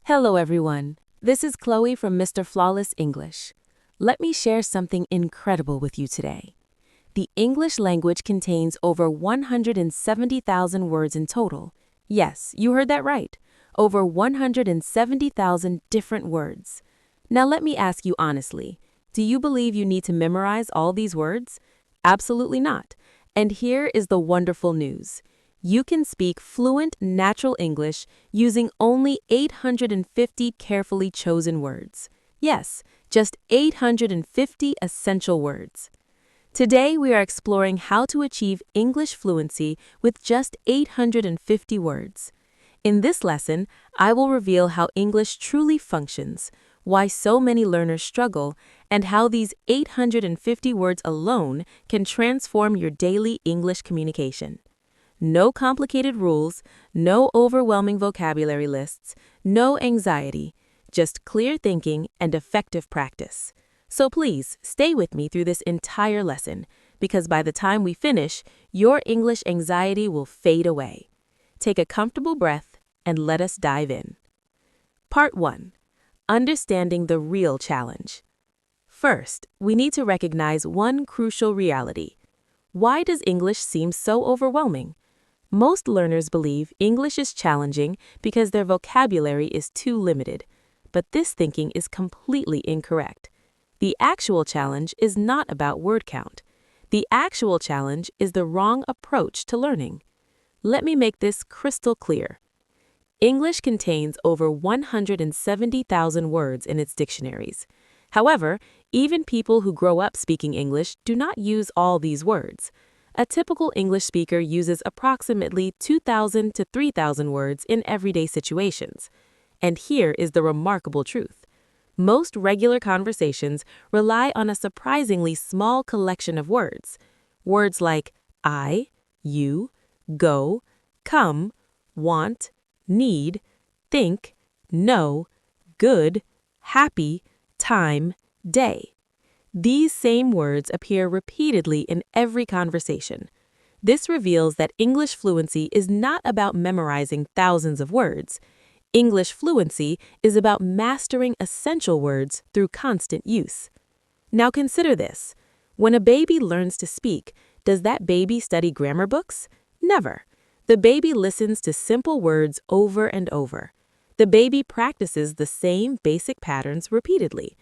Hello everyone, this is Chloe from Mr. Flawless English. Let me share something incredible with you today. The English language contains over 170,000 words in total. Yes, you heard that right. Over 170,000 different words. Now let me ask you honestly, do you believe you need to memorize all these words? Absolutely not. And here is the wonderful news. You can speak fluent natural English using only 850 carefully chosen words. Yes, just 850 essential words. Today, we are exploring how to achieve English fluency with just 850 words. In this lesson, I will reveal how English truly functions, why so many learners struggle, and how these 850 words alone can transform your daily English communication. No complicated rules, no overwhelming vocabulary lists, no anxiety, just clear thinking and effective practice. So please, stay with me through this entire lesson, because by the time we finish, your English anxiety will fade away. Take a comfortable breath and let us dive in. Part 1. Understanding the real challenge. First, we need to recognize one crucial reality. Why does English seem so overwhelming? Most learners believe English is challenging because their vocabulary is too limited. But this thinking is completely incorrect. The actual challenge is not about word count. The actual challenge is the wrong approach to learning. Let me make this crystal clear. English contains over 170,000 words in its dictionaries. However, even people who grow up speaking English do not use all these words. A typical English speaker uses approximately 2,000 to 3,000 words in everyday situations. And here is the remarkable truth. Most regular conversations rely on a surprisingly small collection of words. Words like I, you, go, come, want, need, think, know, good, happy, time, day. These same words appear repeatedly in every conversation. This reveals that English fluency is not about memorizing thousands of words. English fluency is about mastering essential words through constant use. Now consider this. When a baby learns to speak, does that baby study grammar books? Never. The baby listens to simple words over and over. The baby practices the same basic patterns repeatedly.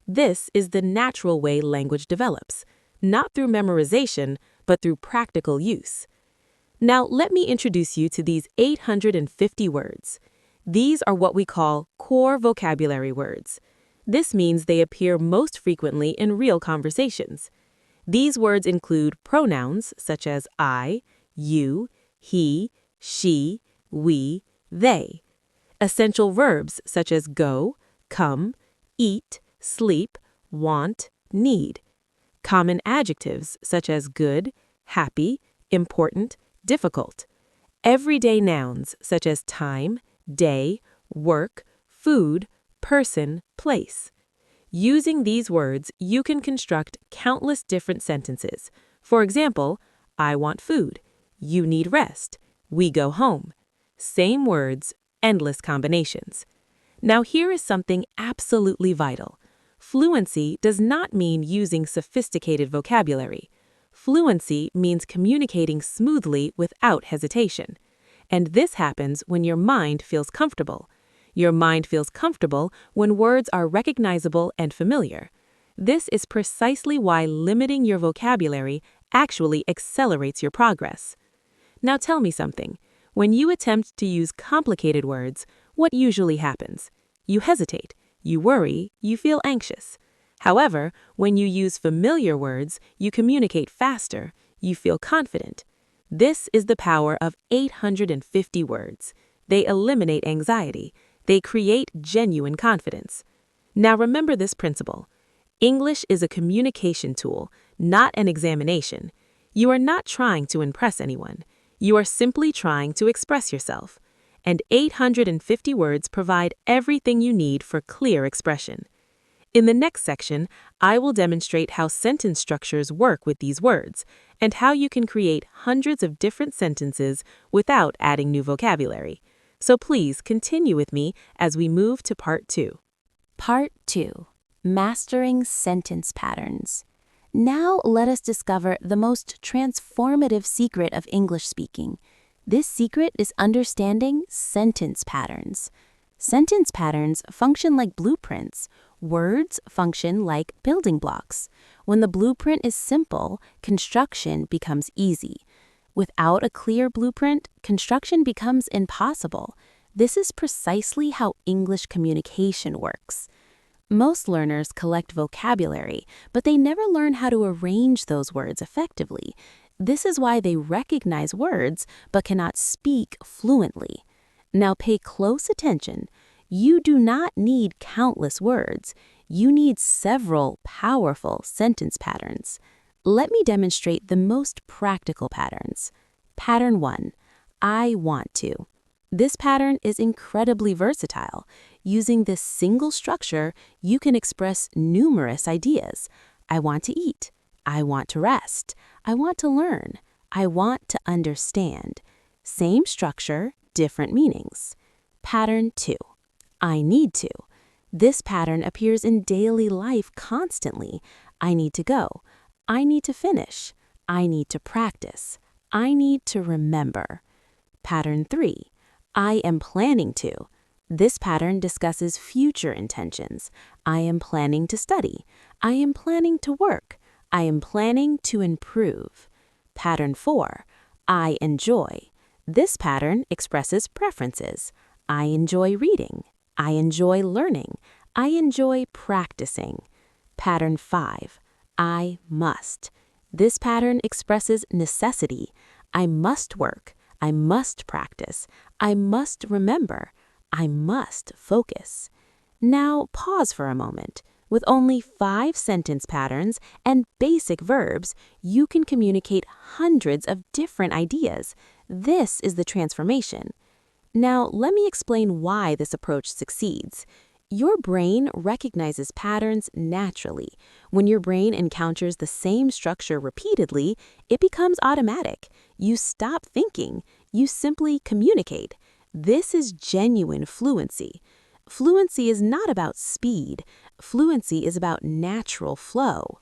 This is the natural way language develops, not through memorization, but through practical use. Now, let me introduce you to these 850 words. These are what we call core vocabulary words. This means they appear most frequently in real conversations. These words include pronouns such as I, you, he, she, we, they. Essential verbs such as go, come, eat, sleep, want, need. Common adjectives such as good, happy, important, difficult. Everyday nouns such as time, day, work, food, person, place. Using these words, you can construct countless different sentences. For example, I want food. You need rest. We go home. Same words, endless combinations. Now here is something absolutely vital. Fluency does not mean using sophisticated vocabulary. Fluency means communicating smoothly without hesitation. And this happens when your mind feels comfortable. Your mind feels comfortable when words are recognizable and familiar. This is precisely why limiting your vocabulary actually accelerates your progress. Now tell me something. When you attempt to use complicated words, what usually happens? You hesitate. You worry, you feel anxious. However, when you use familiar words, you communicate faster, you feel confident. This is the power of 850 words. They eliminate anxiety. They create genuine confidence. Now remember this principle. English is a communication tool, not an examination. You are not trying to impress anyone. You are simply trying to express yourself. And 850 words provide everything you need for clear expression. In the next section, I will demonstrate how sentence structures work with these words and how you can create hundreds of different sentences without adding new vocabulary. So please continue with me as we move to part 2. Part 2. Mastering Sentence Patterns. Now let us discover the most transformative secret of English speaking. This secret is understanding sentence patterns. Sentence patterns function like blueprints. Words function like building blocks. When the blueprint is simple, construction becomes easy. Without a clear blueprint, construction becomes impossible. This is precisely how English communication works. Most learners collect vocabulary, but they never learn how to arrange those words effectively. This is why they recognize words but cannot speak fluently. Now pay close attention. You do not need countless words. You need several powerful sentence patterns. Let me demonstrate the most practical patterns. Pattern 1. I want to. This pattern is incredibly versatile. Using this single structure, you can express numerous ideas. I want to eat. I want to rest. I want to learn. I want to understand. Same structure, different meanings. Pattern 2. I need to. This pattern appears in daily life constantly. I need to go. I need to finish. I need to practice. I need to remember. Pattern 3. I am planning to. This pattern discusses future intentions. I am planning to study. I am planning to work. I am planning to improve. Pattern 4. I enjoy. This pattern expresses preferences. I enjoy reading. I enjoy learning. I enjoy practicing. Pattern 5. I must. This pattern expresses necessity. I must work. I must practice. I must remember. I must focus. Now pause for a moment. With only 5 sentence patterns and basic verbs, you can communicate hundreds of different ideas. This is the transformation. Now let me explain why this approach succeeds. Your brain recognizes patterns naturally. When your brain encounters the same structure repeatedly, it becomes automatic. You stop thinking. You simply communicate. This is genuine fluency. Fluency is not about speed. Fluency is about natural flow.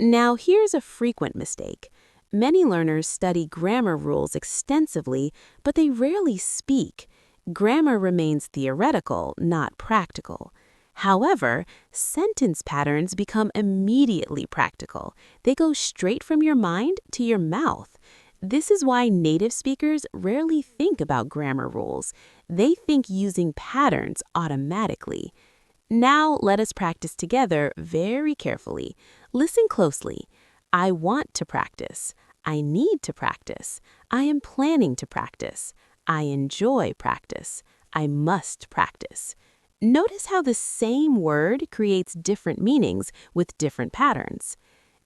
Now here's a frequent mistake. Many learners study grammar rules extensively, but they rarely speak. Grammar remains theoretical, not practical. However, sentence patterns become immediately practical. They go straight from your mind to your mouth. This is why native speakers rarely think about grammar rules. They think using patterns automatically. Now let us practice together very carefully. Listen closely. I want to practice. I need to practice. I am planning to practice. I enjoy practice. I must practice. Notice how the same word creates different meanings with different patterns.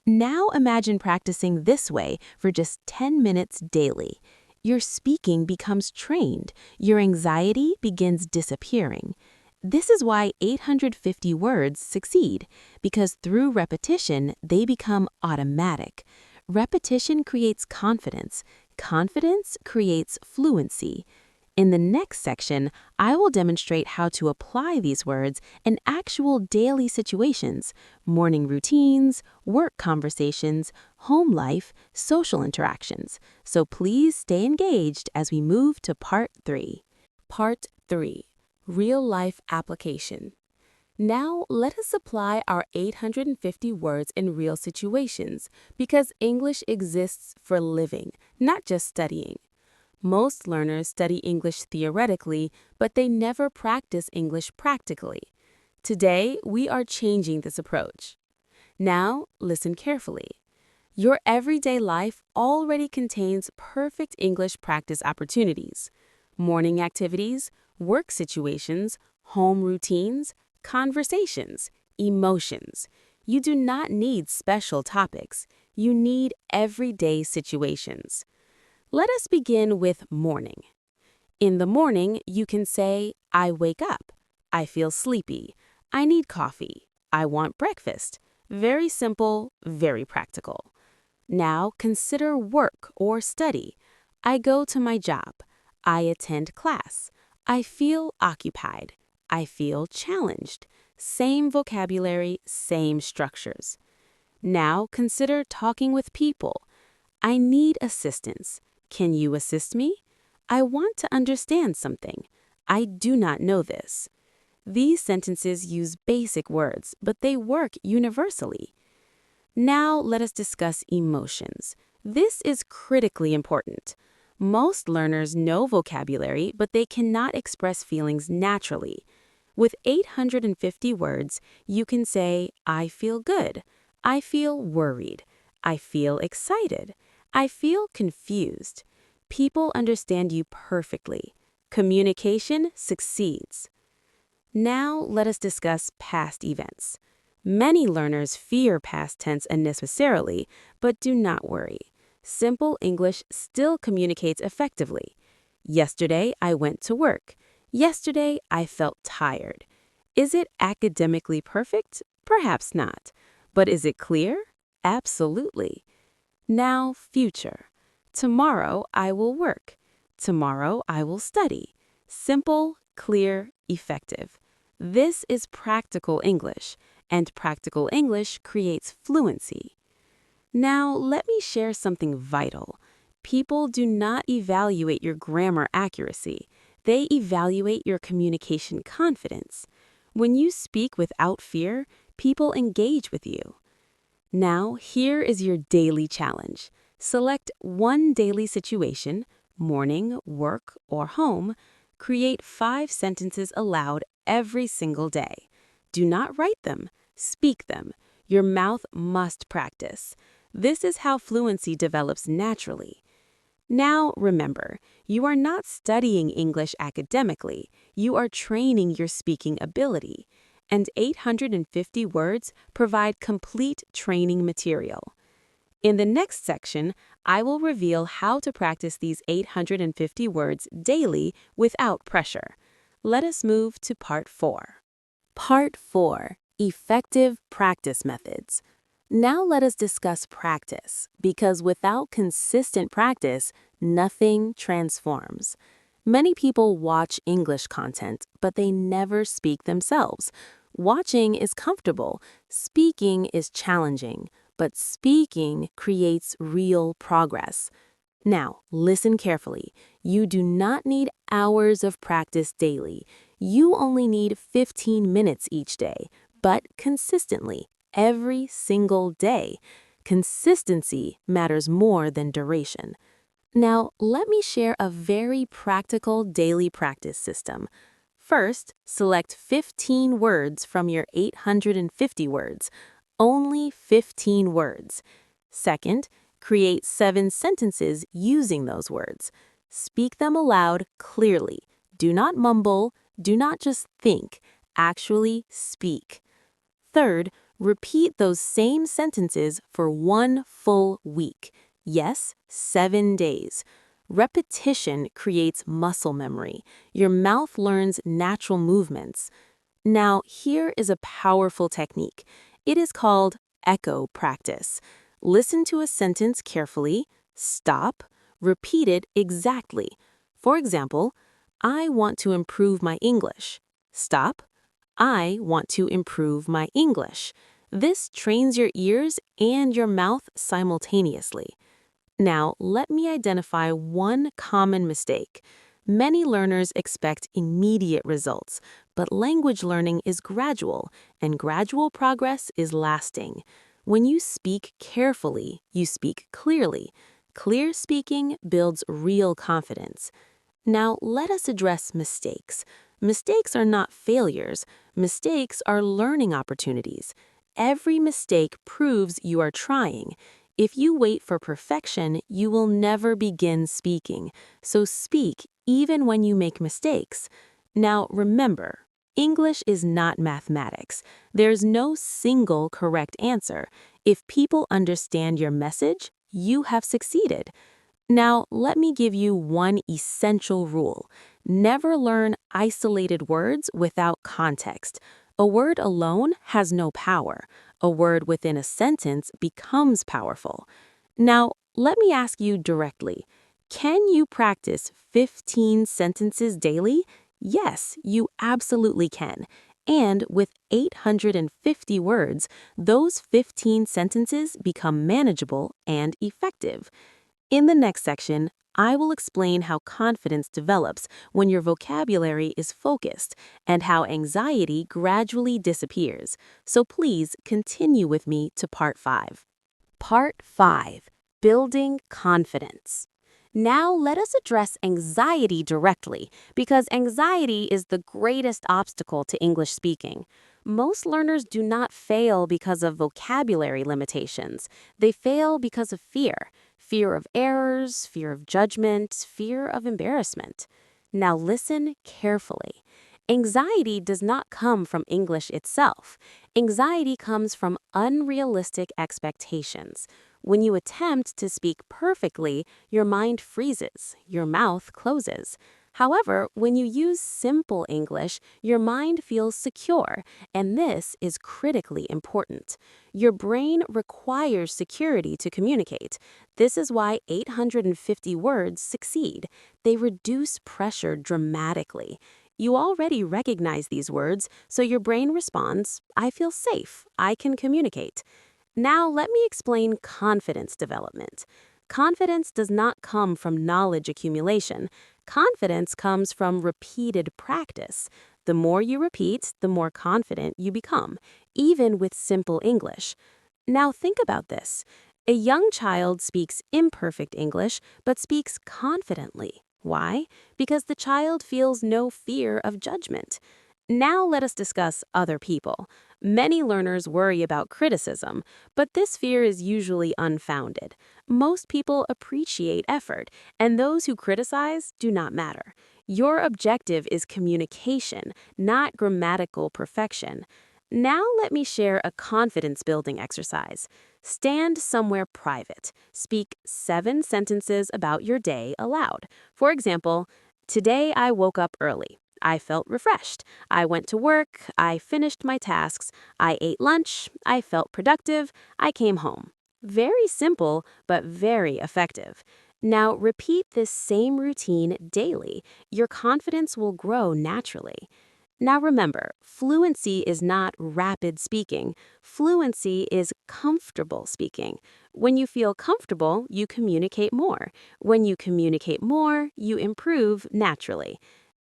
Now imagine practicing this way for just 10 minutes daily. Your speaking becomes trained. Your anxiety begins disappearing. This is why 850 words succeed, because through repetition, they become automatic. Repetition creates confidence. Confidence creates fluency. In the next section, I will demonstrate how to apply these words in actual daily situations, morning routines, work conversations, home life, social interactions. So please stay engaged as we move to Part 3. Part 3. Real-life application. Now, let us apply our 850 words in real situations, because English exists for living, not just studying. Most learners study English theoretically, but they never practice English practically. Today, we are changing this approach. Now, listen carefully. Your everyday life already contains perfect English practice opportunities. Morning activities, work situations, home routines, conversations, emotions. You do not need special topics. You need everyday situations. Let us begin with morning. In the morning, you can say, I wake up. I feel sleepy. I need coffee. I want breakfast. Very simple, very practical. Now consider work or study. I go to my job. I attend class. I feel occupied. I feel challenged. Same vocabulary, same structures. Now consider talking with people. I need assistance. Can you assist me? I want to understand something. I do not know this. These sentences use basic words, but they work universally. Now let us discuss emotions. This is critically important. Most learners know vocabulary, but they cannot express feelings naturally. With 850 words, you can say, I feel good. I feel worried. I feel excited. I feel confused. People understand you perfectly. Communication succeeds. Now let us discuss past events. Many learners fear past tense unnecessarily, but do not worry. Simple English still communicates effectively. Yesterday, I went to work. Yesterday, I felt tired. Is it academically perfect? Perhaps not. But is it clear? Absolutely. Now, future. Tomorrow, I will work. Tomorrow, I will study. Simple, clear, effective. This is practical English, and practical English creates fluency. Now, let me share something vital. People do not evaluate your grammar accuracy. They evaluate your communication confidence. When you speak without fear, people engage with you. Now, here is your daily challenge. Select one daily situation, morning, work, or home. Create 5 sentences aloud every single day. Do not write them, speak them. Your mouth must practice. This is how fluency develops naturally. Now, remember, you are not studying English academically. You are training your speaking ability. And 850 words provide complete training material. In the next section, I will reveal how to practice these 850 words daily without pressure. Let us move to Part 4. Part 4. Effective Practice Methods. Now let us discuss practice, because without consistent practice, nothing transforms. Many people watch English content, but they never speak themselves. Watching is comfortable, speaking is challenging, but speaking creates real progress. Now, listen carefully. You do not need hours of practice daily. You only need 15 minutes each day, but consistently, every single day. Consistency matters more than duration. Now, let me share a very practical daily practice system. First, select 15 words from your 850 words. Only 15 words. Second, create 7 sentences using those words. Speak them aloud clearly. Do not mumble. Do not just think. Actually speak. Third, repeat those same sentences for 1 full week. Yes, 7 days. Repetition creates muscle memory. Your mouth learns natural movements. Now, here is a powerful technique. It is called echo practice. Listen to a sentence carefully, stop, repeat it exactly. For example, I want to improve my English. Stop. I want to improve my English. This trains your ears and your mouth simultaneously. Now, let me identify one common mistake. Many learners expect immediate results, but language learning is gradual, and gradual progress is lasting. When you speak carefully, you speak clearly. Clear speaking builds real confidence. Now, let us address mistakes. Mistakes are not failures. Mistakes are learning opportunities. Every mistake proves you are trying. If you wait for perfection, you will never begin speaking. So speak even when you make mistakes. Now, remember, English is not mathematics. There's no single correct answer. If people understand your message, you have succeeded. Now, let me give you one essential rule. Never learn isolated words without context. A word alone has no power. A word within a sentence becomes powerful. Now, let me ask you directly. Can you practice 15 sentences daily? Yes, you absolutely can. And with 850 words, those 15 sentences become manageable and effective. In the next section, I will explain how confidence develops when your vocabulary is focused and how anxiety gradually disappears. So please continue with me to part 5. Part 5. Building Confidence. Now let us address anxiety directly, because anxiety is the greatest obstacle to English speaking. Most learners do not fail because of vocabulary limitations. They fail because of fear. Fear of errors, fear of judgment, fear of embarrassment. Now listen carefully. Anxiety does not come from English itself. Anxiety comes from unrealistic expectations. When you attempt to speak perfectly, your mind freezes, your mouth closes. However, when you use simple English, your mind feels secure, and this is critically important. Your brain requires security to communicate. This is why 850 words succeed. They reduce pressure dramatically. You already recognize these words, so your brain responds, I feel safe, I can communicate. Now let me explain confidence development. Confidence does not come from knowledge accumulation. Confidence comes from repeated practice. The more you repeat, the more confident you become, even with simple English. Now think about this. A young child speaks imperfect English, but speaks confidently. Why? Because the child feels no fear of judgment. Now let us discuss other people. Many learners worry about criticism, but this fear is usually unfounded. Most people appreciate effort, and those who criticize do not matter. Your objective is communication, not grammatical perfection. Now let me share a confidence-building exercise. Stand somewhere private. Speak 7 sentences about your day aloud. For example, today I woke up early. I felt refreshed. I went to work. I finished my tasks. I ate lunch. I felt productive. I came home. Very simple, but very effective. Now repeat this same routine daily. Your confidence will grow naturally. Now remember, fluency is not rapid speaking. Fluency is comfortable speaking. When you feel comfortable, you communicate more. When you communicate more, you improve naturally.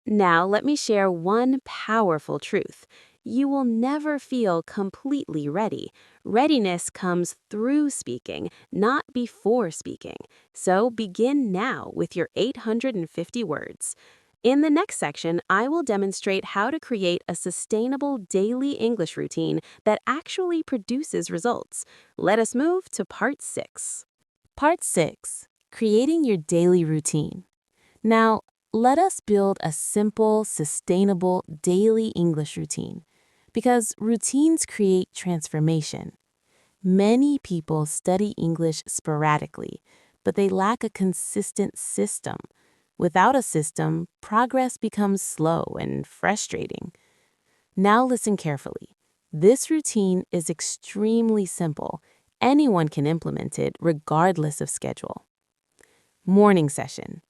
Now let me share one powerful truth. You will never feel completely ready. Readiness comes through speaking, not before speaking. So begin now with your 850 words. In the next section, I will demonstrate how to create a sustainable daily English routine that actually produces results. Let us move to part 6. Part 6. Creating your daily routine. Now, let us build a simple, sustainable daily English routine, because routines create transformation. Many people study English sporadically, but they lack a consistent system. Without a system, progress becomes slow and frustrating. Now listen carefully. This routine is extremely simple. Anyone can implement it regardless of schedule. Morning session.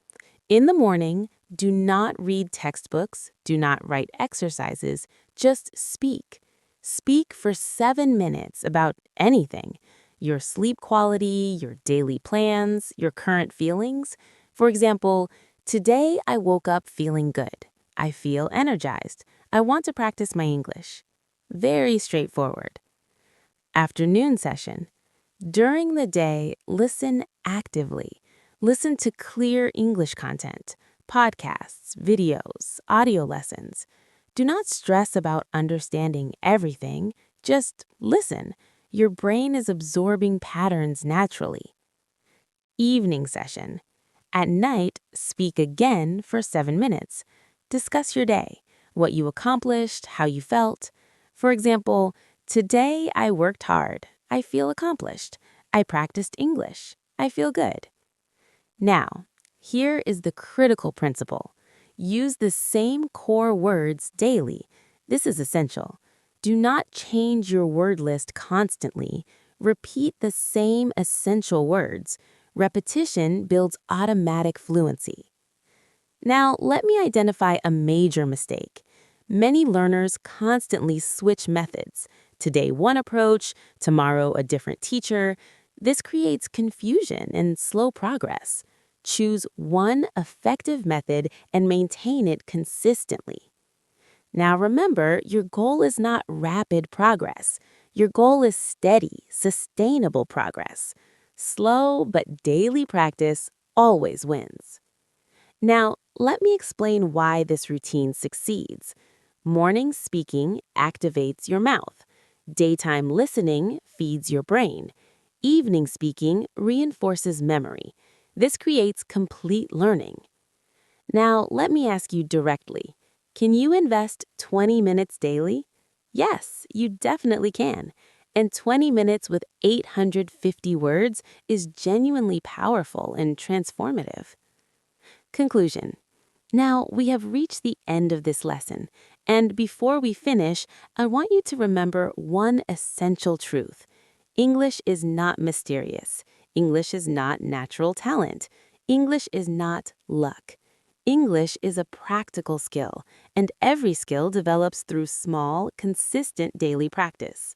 In the morning, do not read textbooks, do not write exercises, just speak. Speak for 7 minutes about anything: your sleep quality, your daily plans, your current feelings. For example, today I woke up feeling good. I feel energized. I want to practice my English. Very straightforward. Afternoon session. During the day, listen actively. Listen to clear English content, podcasts, videos, audio lessons. Do not stress about understanding everything. Just listen. Your brain is absorbing patterns naturally. Evening session. At night, speak again for 7 minutes. Discuss your day, what you accomplished, how you felt. For example, today I worked hard. I feel accomplished. I practiced English. I feel good. Now, here is the critical principle. Use the same core words daily. This is essential. Do not change your word list constantly. Repeat the same essential words. Repetition builds automatic fluency. Now, let me identify a major mistake. Many learners constantly switch methods. Today, one approach, tomorrow, a different teacher. This creates confusion and slow progress. Choose one effective method and maintain it consistently. Now, remember, your goal is not rapid progress. Your goal is steady, sustainable progress. Slow but daily practice always wins. Now, let me explain why this routine succeeds. Morning speaking activates your mouth. Daytime listening feeds your brain. Evening speaking reinforces memory. This creates complete learning. Now, let me ask you directly. Can you invest 20 minutes daily? Yes, you definitely can. And 20 minutes with 850 words is genuinely powerful and transformative. Conclusion. Now, we have reached the end of this lesson, and before we finish, I want you to remember one essential truth. English is not mysterious. English is not natural talent. English is not luck. English is a practical skill, and every skill develops through small, consistent daily practice.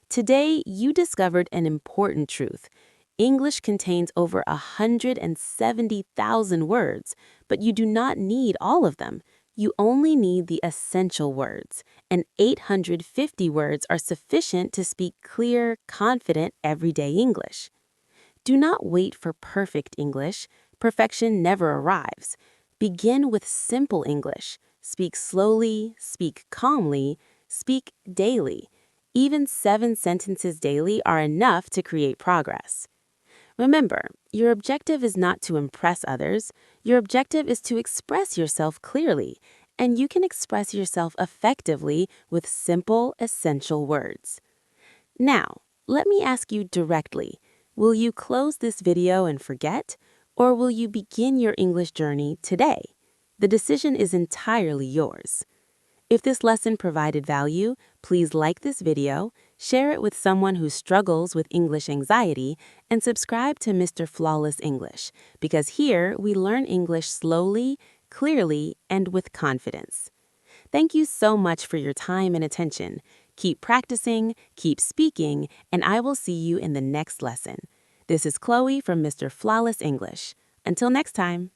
Today, you discovered an important truth. English contains over 170,000 words, but you do not need all of them. You only need the essential words, and 850 words are sufficient to speak clear, confident, everyday English. Do not wait for perfect English. Perfection never arrives. Begin with simple English. Speak slowly, speak calmly, speak daily. Even 7 sentences daily are enough to create progress. Remember, your objective is not to impress others. Your objective is to express yourself clearly, and you can express yourself effectively with simple, essential words. Now, let me ask you directly, will you close this video and forget, or will you begin your English journey today? The decision is entirely yours. If this lesson provided value, please like this video, share it with someone who struggles with English anxiety, and subscribe to Mr. Flawless English, because here we learn English slowly, clearly, and with confidence. Thank you so much for your time and attention. Keep practicing, keep speaking, and I will see you in the next lesson. This is Chloe from Mr. Flawless English. Until next time.